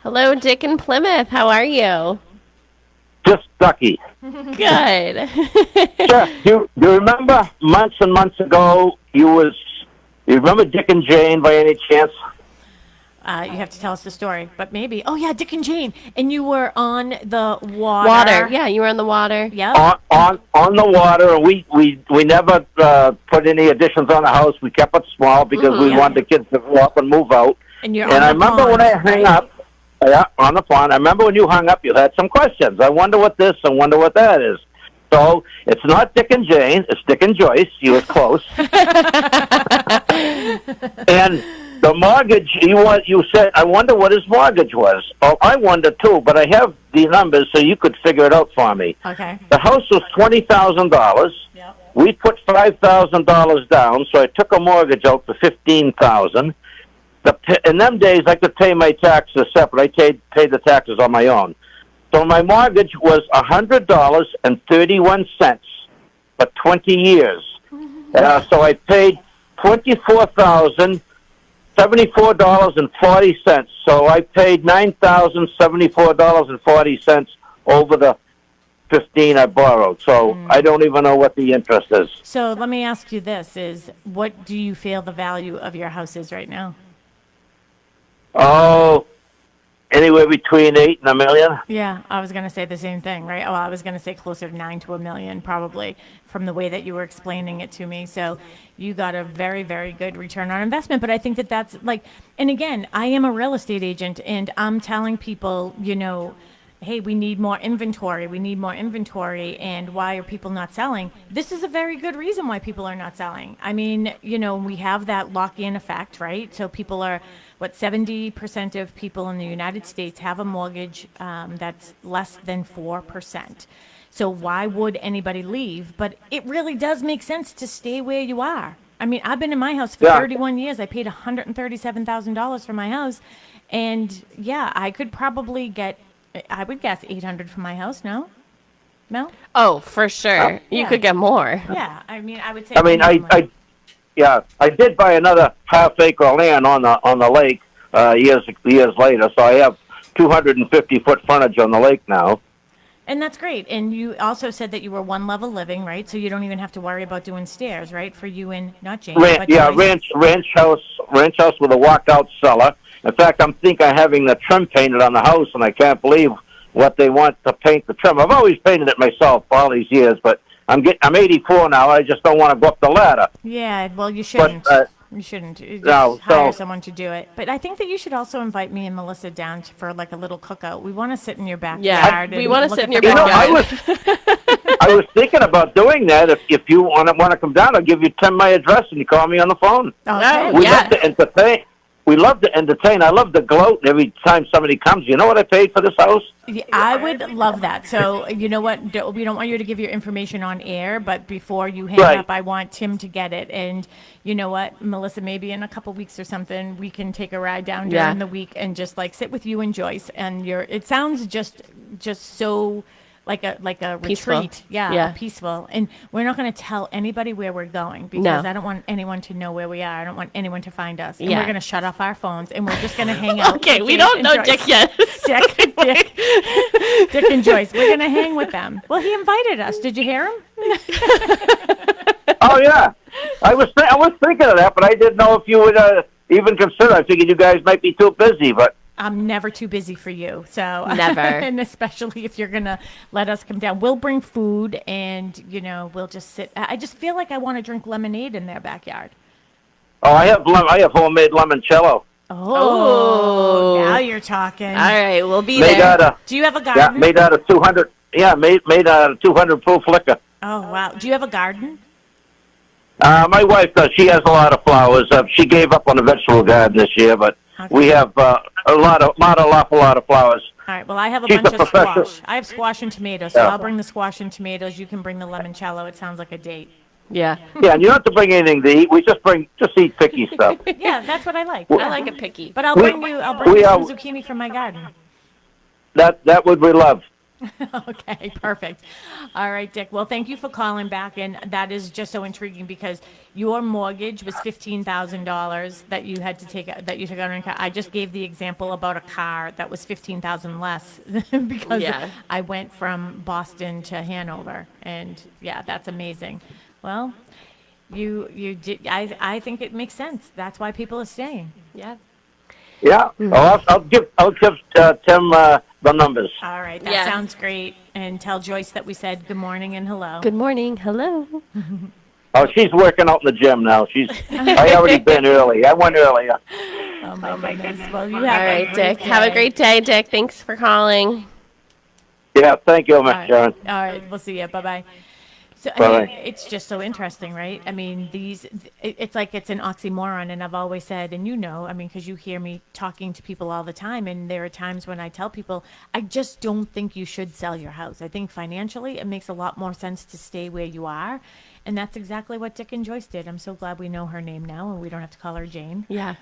B: Hello, Dick in Plymouth. How are you?
F: Just Ducky.
B: Good.
F: Sure. You remember months and months ago, you remember Dick and Jane by any chance?
A: You have to tell us the story, but maybe. Oh, yeah, Dick and Jane. And you were on the water.
B: Water. Yeah, you were on the water.
A: Yep.
F: On the water, and we never put any additions on the house. We kept it small because we wanted the kids to grow up and move out.
A: And you're
F: And
A: on
F: I
A: the
F: remember
A: pond,
F: when I hung
A: right?
F: up, on the pond, I remember when you hung up, you had some questions. I wonder what this, I wonder what that is. So it's not Dick and Jane, it's Dick and Joyce. You was close. And the mortgage, you said, I wonder what his mortgage was. Oh, I wonder too, but I have the numbers so you could figure it out for me.
A: Okay.
F: The house was $20,000.
A: Yep.
F: We put $5,000 down, so I took a mortgage out for $15,000. In them days, I could pay my taxes separate. I paid the taxes on my own. So my mortgage was $100.31 for 20 years. So I paid $24,074.40. So I paid $9,074.40 over the 15 I borrowed. So I don't even know what the interest is.
A: So let me ask you this, what do you feel the value of your house is right now?
F: Oh, anywhere between 8 and a million.
A: Yeah, I was going to say the same thing, right? Oh, I was going to say closer to 9 to a million, probably, from the way that you were explaining it to me. So you got a very, very good return on investment. But I think that that's like, and again, I am a real estate agent, and I'm telling people, hey, we need more inventory. We need more inventory. And why are people not selling? This is a very good reason why people are not selling. I mean, we have that lock-in effect, right? So people are, 70% of people in the United States have a mortgage that's less than 4%. So why would anybody leave? But it really does make sense to stay where you are. I mean, I've been in my house for 31 years. I paid $137,000 for my house. And yeah, I could probably get, I would guess 800 for my house. No?
B: Oh, for sure. You could get more.
A: Yeah. I mean, I would say.
F: I mean, I did buy another half-acre of land on the lake years later, so I have 250-foot frontage on the lake now.
A: And that's great. And you also said that you were one-level living, right? So you don't even have to worry about doing stairs, right? For you and not Jane. But
F: ranch house with a walkout cellar. In fact, I'm having the trim painted on the house, and I can't believe what they want to paint the trim. I've always painted it myself for all these years, but I'm 84 now. I just don't want to go up the ladder.
A: Yeah, well, you shouldn't. You shouldn't. Hire someone to do it. But I think that you should also invite me and Melissa down for like a little cookout. We want to sit in your backyard.
B: Yeah, we want to sit in your backyard.
F: I was thinking about doing that. If you want to come down, I'll give you my address and you call me on the phone.
A: Okay.
F: We love to entertain. We love to entertain. I love to gloat every time somebody comes. You know what I paid for this house?
A: Yeah, I would love that. So, you know what? We don't want you to give your information on air, but before you hang up, I want Tim to get it. And you know what, Melissa, maybe in a couple weeks or something, we can take a ride down during the week and just like sit with you and Joyce. And it sounds just so like a
B: peaceful.
A: Retreat. Yeah, peaceful. And we're not going to tell anybody where we're going because I don't want anyone to know where we are. I don't want anyone to find us. And we're going to shut off our phones and we're just going to hang out.
B: Okay, we don't know Dick yet.
A: Dick and Joyce. We're going to hang with them. Well, he invited us. Did you hear him?
F: Oh, yeah. I was thinking of that, but I didn't know if you would even consider. I figured you guys might be too busy, but
A: I'm never too busy for you. So
B: never.
A: And especially if you're going to let us come down. We'll bring food and, we'll just sit. I just feel like I want to drink lemonade in their backyard.
F: Oh, I have homemade limoncello.
A: Oh, now you're talking.
B: All right, we'll be there.
A: Do you have a garden?
F: Yeah, made out of 200. Yeah, made out of 200 proof liquor.
A: Oh, wow. Do you have a garden?
F: My wife does. She has a lot of flowers. She gave up on the vegetable garden this year, but we have a lot of flowers.
A: All right. Well, I have a bunch of squash. I have squash and tomatoes, so I'll bring the squash and tomatoes. You can bring the limoncello. It sounds like a date.
B: Yeah.
F: Yeah, and you don't have to bring anything to eat. We just eat picky stuff.
A: Yeah, that's what I like.
B: I like a picky.
A: But I'll bring you some zucchini from my garden.
F: That would we love.
A: Okay, perfect. All right, Dick. Well, thank you for calling back, and that is just so intriguing because your mortgage was $15,000 that you had to take that you took out on a car. I just gave the example about a car that was $15,000 less because I went from Boston to Hanover, and that's amazing. Well, you did. I think it makes sense. That's why people are staying.
B: Yeah.
F: Yeah. Oh, I'll give Tim the numbers.
A: All right. That sounds great. And tell Joyce that we said good morning and hello.
B: Good morning. Hello.
F: Oh, she's working out in the gym now. I already been early. I went earlier.
A: Oh my goodness. Well, you have
B: all right, Dick. Have a great day, Dick. Thanks for calling.
F: Yeah. Thank you, Miss Sharon.
A: All right. We'll see you. Bye-bye. So it's just so interesting, right? I mean, it's like it's an oxymoron, and I've always said, and because you hear me talking to people all the time, and there are times when I tell people, I just don't think you should sell your house. I think financially it makes a lot more sense to stay where you are, and that's exactly what Dick and Joyce did. I'm so glad we know her name now, and we don't have to call her Jane.
B: Yeah.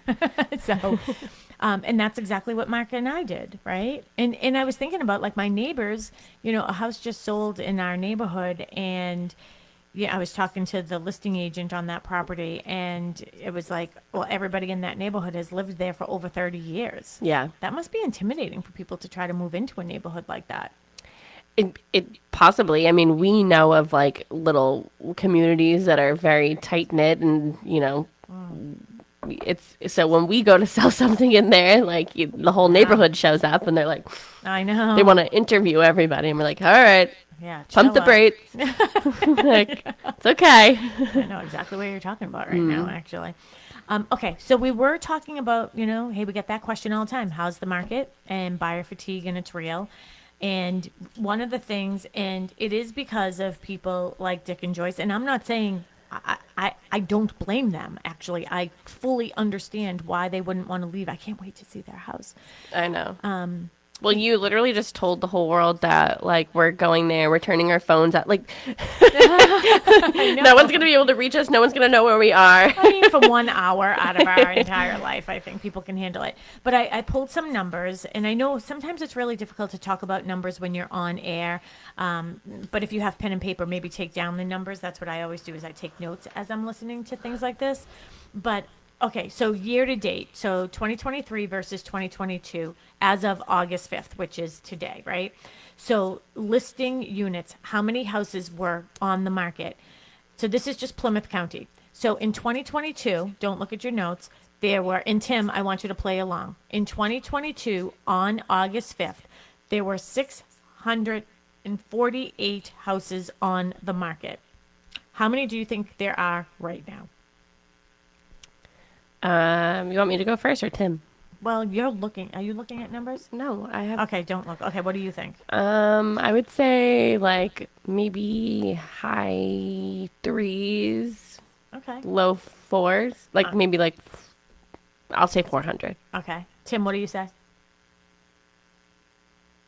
A: So, and that's exactly what Mark and I did, right? And I was thinking about like my neighbors, a house just sold in our neighborhood, and I was talking to the listing agent on that property, and it was like, well, everybody in that neighborhood has lived there for over 30 years.
B: Yeah.
A: That must be intimidating for people to try to move into a neighborhood like that.
B: It possibly. I mean, we know of like little communities that are very tight knit and it's so when we go to sell something in there, like the whole neighborhood shows up and they're like,
A: I know.
B: they want to interview everybody, and we're like, all right,
A: Yeah,
B: pump the
A: chill out.
B: brakes. Like, it's okay.
A: I know exactly what you're talking about right now, actually. Okay, so we were talking about, hey, we get that question all the time. How's the market and buyer fatigue, and it's real. And one of the things, and it is because of people like Dick and Joyce, and I'm not saying I don't blame them, actually. I fully understand why they wouldn't want to leave. I can't wait to see their house.
B: I know. Well, you literally just told the whole world that, like, we're going there, we're turning our phones out. Like, no one's going to be able to reach us. No one's going to know where we are.
A: I mean, for 1 hour out of our entire life, I think people can handle it. But I pulled some numbers, and I know sometimes it's really difficult to talk about numbers when you're on air. But if you have pen and paper, maybe take down the numbers. That's what I always do, is I take notes as I'm listening to things like this. But okay, so year to date, so 2023 versus 2022 as of August 5th, which is today, right? So listing units, how many houses were on the market? So this is just Plymouth County. So in 2022, don't look at your notes, there were, and Tim, I want you to play along. In 2022, on August 5th, there were 648 houses on the market. How many do you think there are right now?
B: You want me to go first or Tim?
A: Well, are you looking at numbers?
B: No, I have.
A: Okay, don't look. Okay, what do you think?
B: I would say like maybe high 3s,
A: Okay.
B: low 4s, like maybe like I'll say 400.
A: Okay. Tim, what do you say?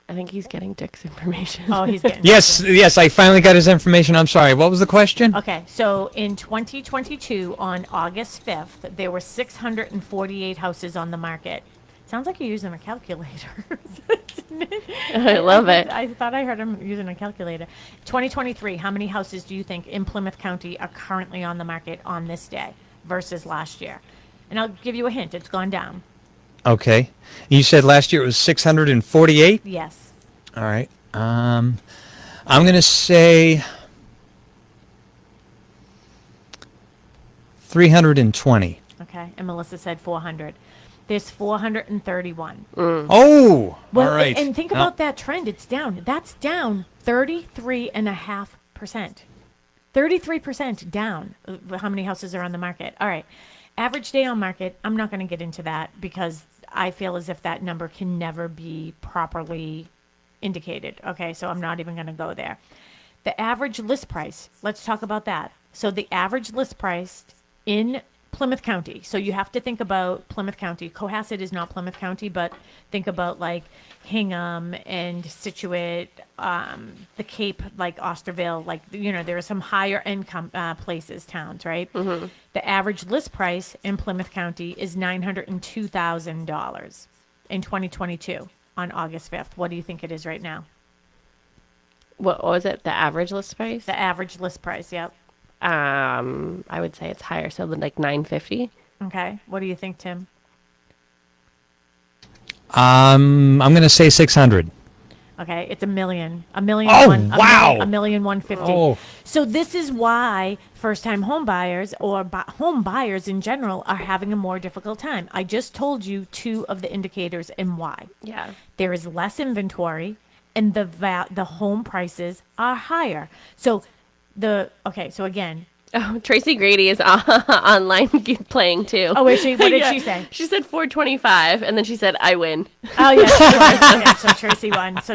B: I think he's getting Dick's information.
A: Oh, he's getting
C: Yes, I finally got his information. I'm sorry. What was the question?
A: Okay, so in 2022, on August 5th, there were 648 houses on the market. Sounds like you're using a calculator.
B: I love it.
A: I thought I heard him using a calculator. 2023, how many houses do you think in Plymouth County are currently on the market on this day versus last year? And I'll give you a hint. It's gone down.
C: Okay. You said last year it was 648?
A: Yes.
C: All right. I'm going to say 320.
A: Okay, and Melissa said 400. There's 431.
C: Oh,
A: Well,
C: all right.
A: and think about that trend. It's down. That's down 33.5%. 33% down. How many houses are on the market? All right. Average day on market, I'm not going to get into that because I feel as if that number can never be properly indicated. Okay, so I'm not even going to go there. The average list price, let's talk about that. So the average list price in Plymouth County. So you have to think about Plymouth County. Cohasset is not Plymouth County, but think about like Hingham and Situate, the Cape, like Osterville, like, there are some higher income places, towns, right? Mm-hmm. The average list price in Plymouth County is $902,000 in 2022 on August 5th. What do you think it is right now?
B: What was it? The average list price?
A: The average list price, yep.
B: I would say it's higher, so like 950.
A: Okay. What do you think, Tim?
C: I'm going to say 600.
A: Okay, it's $1 million. $1 million.
C: Oh,
A: $1
C: wow.
A: million 150.
C: Oh.
A: So this is why first-time home buyers or home buyers in general are having a more difficult time. I just told you two of the indicators and why.
B: Yeah.
A: There is less inventory, and the home prices are higher. So so again.
B: Oh, Tracy Grady is online playing too.
A: Oh, is she? What did she say?
B: She said 425, and then she said, "I win."
A: Oh, yes. Yeah, so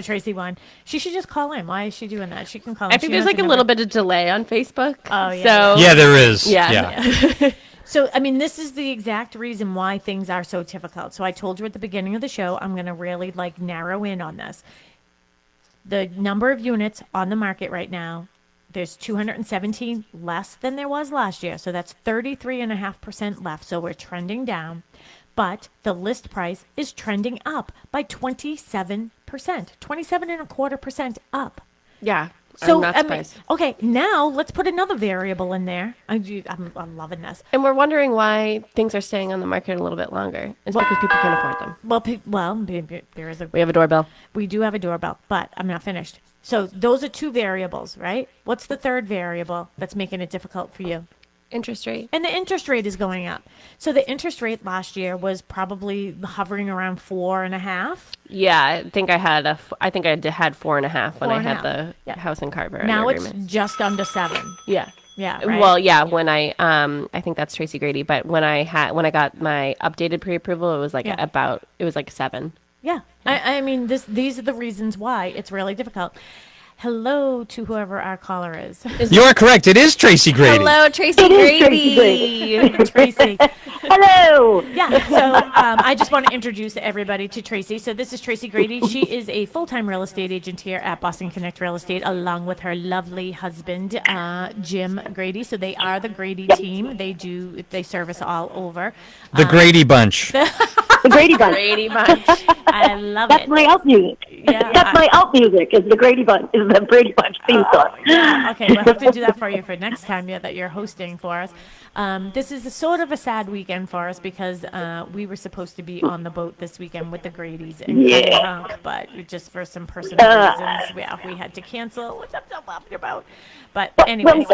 A: Tracy won. She should just call in. Why is she doing that? She can call in.
B: I think there's like a little bit of delay on Facebook.
A: Oh, yeah.
B: So,
C: Yeah, there is.
B: Yeah.
A: So, I mean, this is the exact reason why things are so difficult. So I told you at the beginning of the show, I'm going to really narrow in on this. The number of units on the market right now, there's 217 less than there was last year. So that's 33.5% left. So we're trending down. But the list price is trending up by 27%, 27.25% up.
B: Yeah.
A: So,
B: I'm not surprised.
A: Okay, now let's put another variable in there. I'm loving this.
B: And we're wondering why things are staying on the market a little bit longer. It's because people can afford them.
A: There is
B: We have a doorbell.
A: We do have a doorbell, but I'm not finished. So those are two variables, right? What's the third variable that's making it difficult for you?
B: interest rate.
A: And the interest rate is going up. So the interest rate last year was probably hovering around 4.5.
B: Yeah, I think I had 4.5 when I had
A: 4.5.
B: the
A: Yeah.
B: house and Carver
A: Now
B: under
A: it's
B: agreement.
A: just under 7.
B: Yeah.
A: Yeah. Right?
B: Well, yeah, when I think that's Tracy Grady, but when I got my updated pre-approval, it was like it was like 7.
A: Yeah. I mean, these are the reasons why it's really difficult. Hello to whoever our caller is.
C: You are correct. It is Tracy Grady.
B: Hello, Tracy
G: It is
B: Grady.
A: Tracy.
G: Hello.
A: Yeah, so I just want to introduce everybody to Tracy. So this is Tracy Grady. She is a full-time real estate agent here at Boston Connect Real Estate, along with her lovely husband, Jim Grady. So they are the Grady team. They service all over.
C: The Grady Bunch.
G: The Grady Bunch.
B: Grady Bunch.
A: I love
G: That's
A: it.
G: my out music.
A: Yeah,
G: That's my out music. Is the Grady Bunch? Is the Brady Bunch theme song?
A: Yeah, okay, we'll have to do that for you for next time that you're hosting for us. This is a sort of a sad weekend for us because we were supposed to be on the boat this weekend with the Gradys and Hunk, but just for some personal reasons, we had to cancel, which I'm so bummed about. But anyways,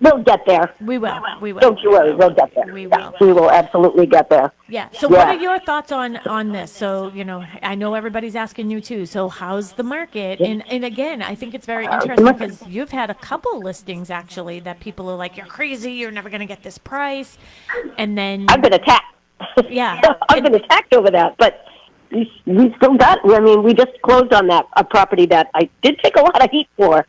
G: We'll get there.
A: we will.
G: Don't you worry. We'll get there.
A: We will.
G: We will absolutely get there.
A: Yeah. So what are your thoughts on this? So, I know everybody's asking you too. So how's the market? And again, I think it's very interesting because you've had a couple listings actually that people are like, you're crazy. You're never going to get this price. And then
G: I've been attacked.
A: Yeah.
G: I've been attacked over that, but we still got. I mean, we just closed on a property that I did take a lot of heat for.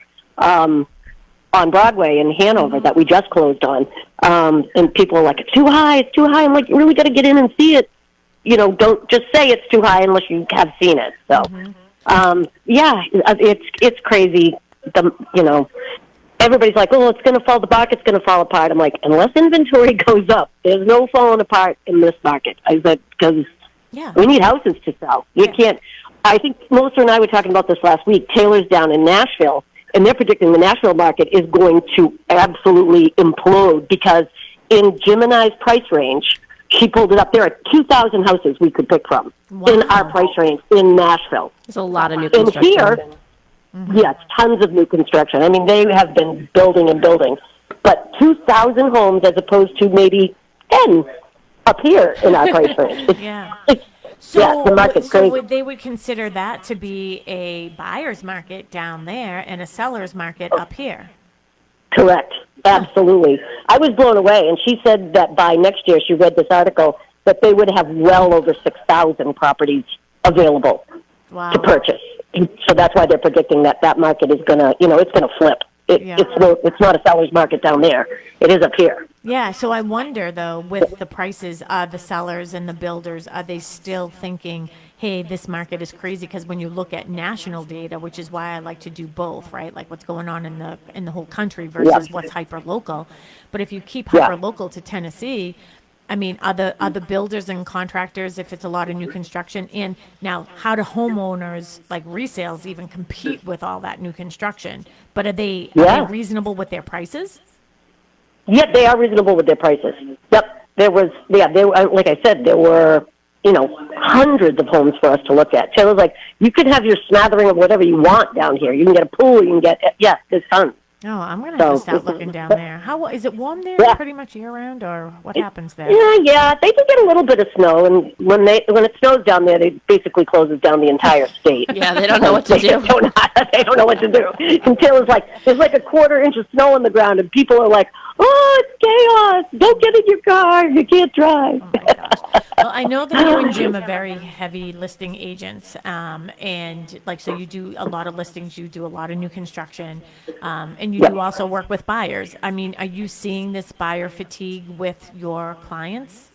G: On Broadway in Hanover that we just closed on. And people are like, it's too high. I'm like, you really got to get in and see it. Don't just say it's too high unless you have seen it. So, it's crazy. Everybody's like, oh, it's going to fall, the market's going to fall apart. I'm like, unless inventory goes up, there's no falling apart in this market. I said, because we need houses to sell. You can't, I think Melissa and I were talking about this last week. Taylor's down in Nashville, and they're predicting the Nashville market is going to absolutely implode because in Jim and I's price range, she pulled it up. There are 2,000 houses we could pick from in our price range in Nashville.
B: There's a lot of new construction.
G: And here, yes, tons of new construction. I mean, they have been building and building. But 2,000 homes as opposed to maybe 10 up here in our price range. The market's crazy.
A: They would consider that to be a buyer's market down there and a seller's market up here.
G: Correct. Absolutely. I was blown away, and she said that by next year, she read this article, that they would have well over 6,000 properties available to purchase. And so that's why they're predicting that market is going to, it's going to flip. It's not a seller's market down there. It is up here.
A: Yeah, so I wonder, though, with the prices, the sellers and the builders, are they still thinking, hey, this market is crazy? Because when you look at national data, which is why I like to do both, right? Like what's going on in the whole country versus what's hyper-local. But if you keep hyper-local to Tennessee, I mean, are the builders and contractors, if it's a lot of new construction, and now how do homeowners, like resales, even compete with all that new construction? But are they reasonable with their prices?
G: Yeah, they are reasonable with their prices. Yep. Like I said, there were, hundreds of homes for us to look at. Taylor's like, you can have your smattering of whatever you want down here. You can get a pool, you can get, there's tons.
A: Oh, I'm going to have to start looking down there. How is it warm there pretty much year-round, or what happens there?
G: Yeah, they do get a little bit of snow, and when it snows down there, it basically closes down the entire state.
B: Yeah, they don't know what to do.
G: They don't know what to do. And Taylor's like, there's like a 1/4 inch of snow on the ground, and people are like, oh, it's chaos. Don't get in your car. You can't drive.
A: Oh, my gosh. Well, I know that you and Jim are very heavy listing agents, and so you do a lot of listings, you do a lot of new construction, and you do also work with buyers. I mean, are you seeing this buyer fatigue with your clients?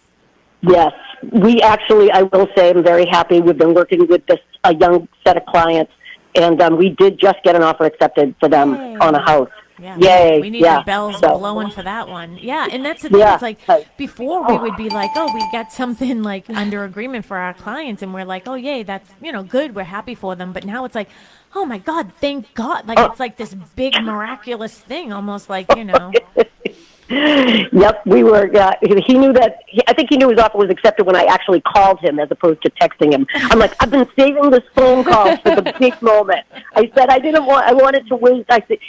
G: Yes. We actually, I will say, I'm very happy. We've been working with a young set of clients, and we did just get an offer accepted for them on a house.
A: Yeah.
G: Yay.
A: We need the bells blowing for that one. Yeah, and that's the thing. It's like before we would be like, oh, we got something like under agreement for our clients, and we're like, oh, yay, that's, good. We're happy for them. But now it's like, oh, my God, thank God. Like, it's like this big miraculous thing, almost like,
G: Yep, we were. He knew that. I think he knew his offer was accepted when I actually called him, as opposed to texting him. I'm like, I've been saving this phone call for the big moment. I said I wanted to wait.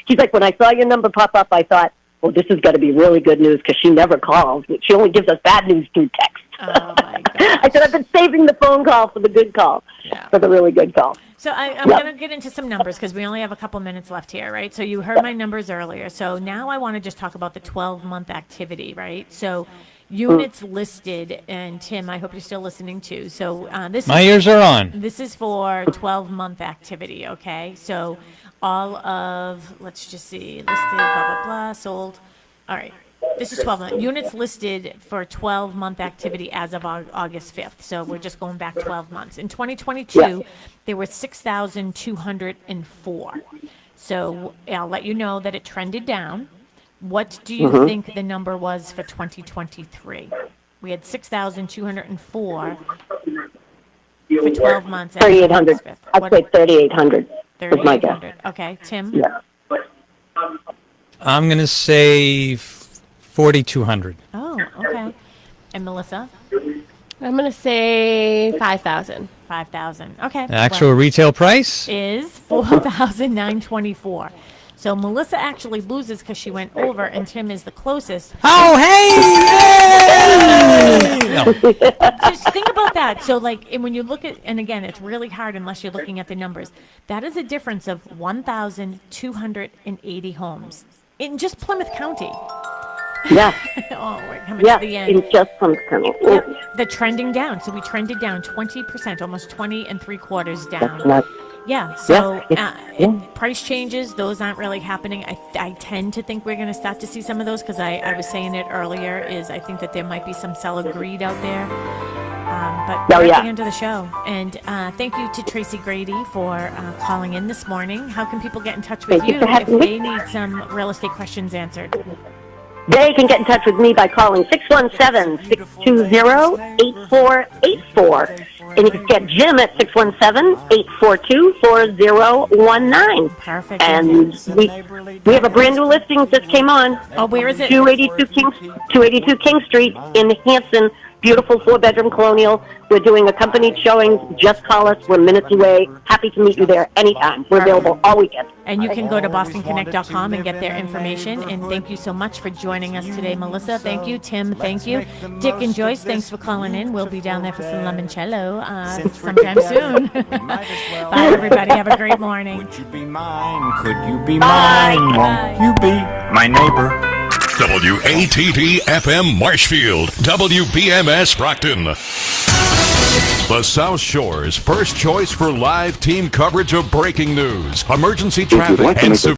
G: He's like, when I saw your number pop up, I thought, well, this is going to be really good news because she never calls. She only gives us bad news through text.
A: Oh, my God.
G: I said, I've been saving the phone call for the good call, for the really good call.
A: So I'm going to get into some numbers because we only have a couple minutes left here, right? So you heard my numbers earlier. So now I want to just talk about the 12-month activity, right? So units listed, and Tim, I hope you're still listening too. So
C: my ears are on.
A: This is for 12-month activity, okay? So all of, let's just see, listed, blah, blah, blah, sold. All right. This is 12 months. Units listed for 12-month activity as of August 5th. So we're just going back 12 months. In 2022, there were 6,204. So I'll let you know that it trended down. What do you think the number was for 2023? We had 6,204 for 12 months.
G: 3,800. I'd say 3,800 is my guess.
A: Okay, Tim?
G: Yeah.
C: I'm going to say 4,200.
A: Oh, okay. And Melissa?
B: I'm going to say 5,000.
A: 5,000. Okay.
C: The actual retail price
A: is 4,924. So Melissa actually loses because she went over, and Tim is the closest.
C: Oh, hey! No.
A: Just think about that. So, like, and when you look at, and again, it's really hard unless you're looking at the numbers. That is a difference of 1,280 homes in just Plymouth County.
G: Yeah.
A: Oh, we're coming to the end.
G: In just Plymouth County.
A: Yep. The trending down. So we trended down 20%, almost 20 3/4 down.
G: That's nuts.
A: Yeah, so price changes, those aren't really happening. I tend to think we're going to start to see some of those because I was saying it earlier, is I think that there might be some seller greed out there. But we're at the end of the show. And thank you to Tracy Grady for calling in this morning. How can people get in touch with you if they need some real estate questions answered?
G: They can get in touch with me by calling 617-620-8484. And you can get Jim at 617-842-4019.
A: Perfect.
G: And we have a brand new listing that just came on.
A: Oh, where is it?
G: 282 King Street in Hanson. Beautiful 4-bedroom colonial. We're doing accompanied showings. Just call us. We're minutes away. Happy to meet you there anytime. We're available all weekend.
A: And you can go to bostonconnect.com and get their information. And thank you so much for joining us today, Melissa. Thank you. Tim, thank you. Dick and Joyce, thanks for calling in. We'll be down there for some limoncello sometime soon. Bye, everybody. Have a great morning.
H: Would you be mine? Could you be mine? Won't you be my neighbor?
E: WATD FM Marshfield, WBMS Brockton. The South Shore's first choice for live team coverage of breaking news, emergency traffic, and